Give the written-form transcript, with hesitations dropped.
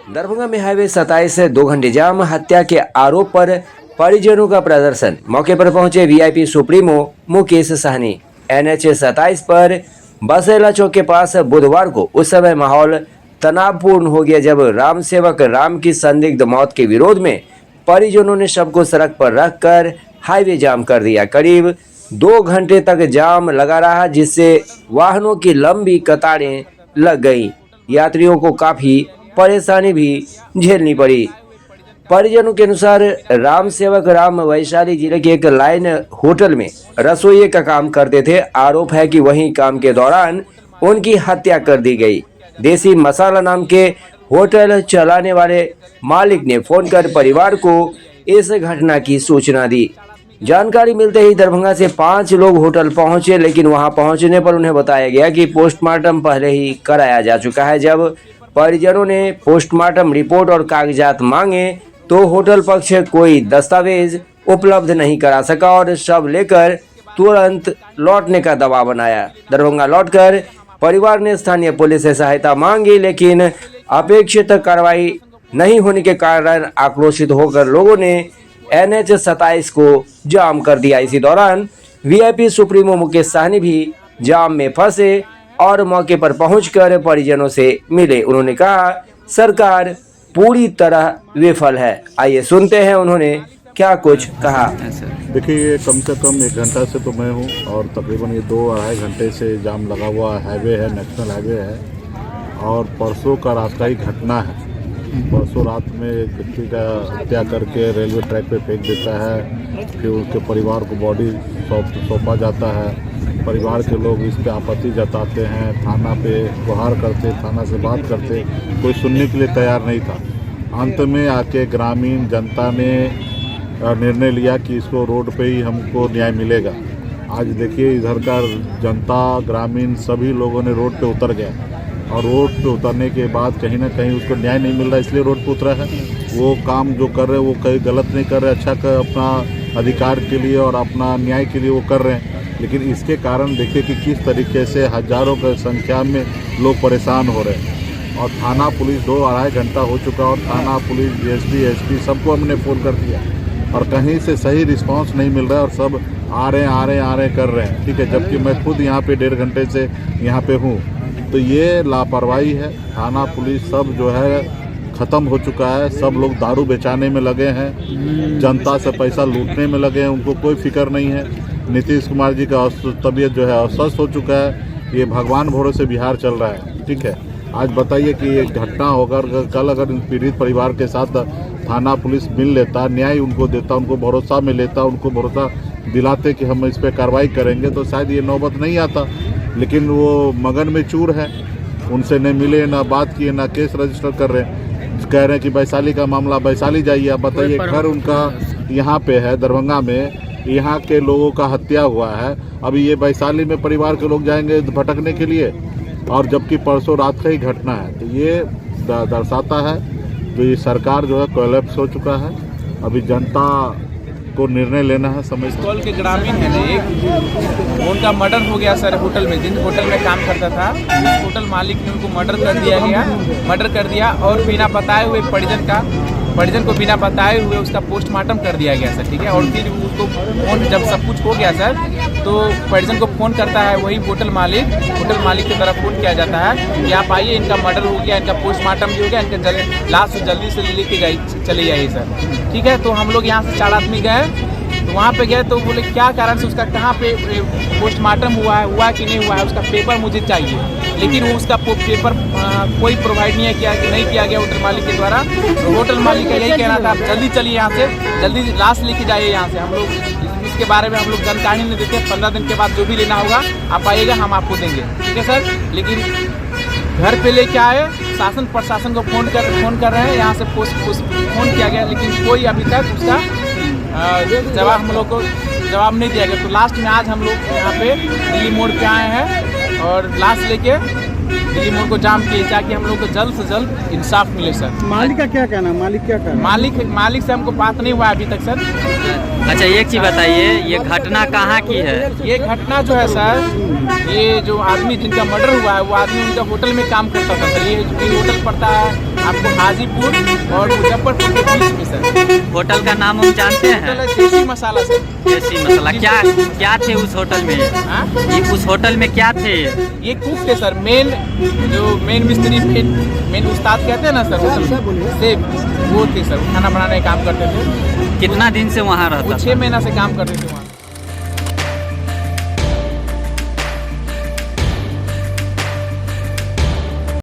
दरभंगा में हाईवे 27 से 2 घंटे जाम, हत्या के आरोप पर परिजनों का प्रदर्शन। मौके पर पहुंचे VIP supremo Mukesh Sahani. NH 27 पर बसेला चौक के पास बुधवार को उस समय माहौल तनावपूर्ण हो गया जब राम सेवक राम की संदिग्ध मौत के विरोध में परिजनों ने शव को सड़क पर रखकर हाईवे जाम कर दिया। करीब 2 घंटे तक जाम लगा रहा, जिससे वाहनों की लंबी कतारें लग गई। यात्रियों को काफी परेशानी भी झेलनी पड़ी। परिजनों के अनुसार राम सेवक राम वैशाली जिले के एक लाइन होटल में रसोई का काम करते थे। आरोप है कि वहीं काम के दौरान उनकी हत्या कर दी गई। देसी मसाला नाम के होटल चलाने वाले मालिक ने फोन कर परिवार को इस घटना की सूचना दी। जानकारी मिलते ही दरभंगा से 5 लोग होटल पहुंचे, लेकिन वहां पहुंचने पर उन्हें बताया गया कि पोस्टमार्टम पहले ही कराया जा चुका है। जब परिजनों ने पोस्टमार्टम रिपोर्ट और कागजात मांगे तो होटल पक्ष कोई दस्तावेज उपलब्ध नहीं करा सका और शव लेकर तुरंत लौटने का दबाव बनाया। दरभंगा लौटकर परिवार ने स्थानीय पुलिस से सहायता मांगी, लेकिन अपेक्षित कार्रवाई नहीं होने के कारण आक्रोशित होकर लोगों ने NH 27 को जाम कर दिया। इसी दौरान वीआईपी सुप्रीमो मुकेश सहनी भी जाम में फंसे और मौके पर पहुंचकर परिजनों से मिले। उन्होंने कहा सरकार पूरी तरह विफल है। आइए सुनते हैं उन्होंने क्या कुछ कहा। देखिए, कम से कम 1 घंटा से तो मैं हूँ और तकरीबन ये 2-2.5 घंटे से जाम लगा हुआ हाईवे है, नेशनल हाईवे है। और परसों का रात का ही घटना है। परसों रात में एक व्यक्ति का हत्या करके रेलवे ट्रैक पे फेंक देता है, फिर उसके परिवार को बॉडी सौंपा जाता है। परिवार के लोग इस पे आपत्ति जताते हैं, थाना पे गुहार करते, थाना से बात करते, कोई सुनने के लिए तैयार नहीं था। अंत में आके ग्रामीण जनता ने निर्णय लिया कि इसको रोड पे ही हमको न्याय मिलेगा। आज देखिए, इधर का जनता, ग्रामीण सभी लोगों ने रोड पे उतर गया और रोड पे उतरने के बाद कहीं ना कहीं उसको न्याय नहीं मिल रहा, इसलिए रोड पे उतरा है। वो काम जो कर रहे हैं वो कहीं गलत नहीं कर रहे, अच्छा कर अपना अधिकार के लिए और अपना न्याय के लिए वो कर रहे हैं। लेकिन इसके कारण देखिए कि किस तरीके से हजारों की संख्या में लोग परेशान हो रहे हैं। और थाना पुलिस 2-2.5 घंटा हो चुका और थाना पुलिस DSP SP सबको हमने फ़ोन कर दिया और कहीं से सही रिस्पांस नहीं मिल रहा है और सब आ रहे हैं कर रहे हैं। ठीक है, जबकि मैं खुद यहाँ पे 1.5 घंटे से यहाँ पे हूँ। तो ये लापरवाही है। थाना पुलिस सब जो है ख़त्म हो चुका है। सब लोग दारू बेचाने में लगे हैं, जनता से पैसा लूटने में लगे हैं, उनको कोई फिक्र नहीं है। नीतीश कुमार जी का तबीयत जो है अस्वस्थ हो चुका है। ये भगवान भरोसे बिहार चल रहा है। ठीक है, आज बताइए कि ये घटना होकर कल अगर पीड़ित परिवार के साथ थाना पुलिस मिल लेता, न्याय उनको देता, उनको भरोसा में लेता, उनको भरोसा दिलाते कि हम इस पर कार्रवाई करेंगे, तो शायद ये नौबत नहीं आता। लेकिन वो मगन में चूर है, उनसे न मिले, ना बात किए, ना केस रजिस्टर कर रहे हैं। कह रहे हैं कि वैशाली का मामला, वैशाली जाइए। आप बताइए, घर उनका यहाँ पे है दरभंगा में, यहाँ के लोगों का हत्या हुआ है। अभी ये वैशाली में परिवार के लोग जाएंगे भटकने के लिए, और जबकि परसों रात का ही घटना है। तो ये दर्शाता है जो ये सरकार जो है कोलैप्स हो चुका है। अभी जनता को निर्णय लेना है समय से। कॉल के ग्रामीण है ना, एक उनका मर्डर हो गया सर होटल में, जिन होटल में काम करता था उस होटल मालिक ने उनको मर्डर कर दिया और बिना बताए हुए परिजन को बिना बताए हुए उसका पोस्टमार्टम कर दिया गया सर। ठीक है, और फिर उसको फोन, जब सब कुछ हो गया सर, तो परिजन को फ़ोन करता है वही होटल मालिक की तरफ फ़ोन किया जाता है कि आप आइए, इनका मर्डर हो गया, इनका पोस्टमार्टम भी हो गया, इनका लाश जल्दी से लेके चले जाइए सर। ठीक है, तो हम लोग यहाँ से 4 आदमी गए, तो वहाँ पे गए तो बोले क्या कारण से उसका कहाँ पे पोस्टमार्टम हुआ कि नहीं हुआ है, उसका पेपर मुझे चाहिए। लेकिन वो उसका पेपर कोई प्रोवाइड नहीं किया गया होटल मालिक के द्वारा। तो होटल मालिक का यही कहना था, आप जल्दी चलिए यहाँ से, जल्दी लाश लेके जाइए यहाँ से। हम लोग इसके बारे में हम लोग जानकारी नहीं देते। 15 दिन के बाद जो भी लेना होगा आप आइएगा, हम आपको देंगे। ठीक है सर, लेकिन घर पे लेके आए, शासन प्रशासन को फ़ोन कर रहे हैं, यहाँ से फ़ोन किया गया, लेकिन कोई अभी तक उसका जवाब हम लोग को जवाब नहीं दिया गया। तो लास्ट में आज हम लोग यहाँ पे दिल्ली मोड़ पे आए हैं और लाश लेके दिल्ली मोड़ को जाम किए ताकि हम लोग को जल्द से जल्द इंसाफ मिले सर। मालिक का क्या कहना है? मालिक क्या कहना है? मालिक से हमको बात नहीं हुआ अभी तक सर। अच्छा एक चीज बताइए, ये घटना कहाँ की है? ये घटना जो है सर, ये जो आदमी जिनका मर्डर हुआ है वो आदमी उनका होटल में काम करता था सर। ये होटल पड़ता है आपको हाजीपुर और मुजफ्फरपुर के बीच में सर। होटल का नाम हम जानते हैं? होटल है देसी मसाला सर। देसी मसाला। क्या थे उस होटल में? हाँ? ये उस होटल में क्या थे? ये कुक थे सर, मेन मिस्त्री, मेन उस्ताद कहते हैं ना सर होटल में, से वो थे सर, खाना बनाने का काम करते थे। कितना दिन से वहाँ रहता वो था? 6 महीना से काम करते थे वहाँ।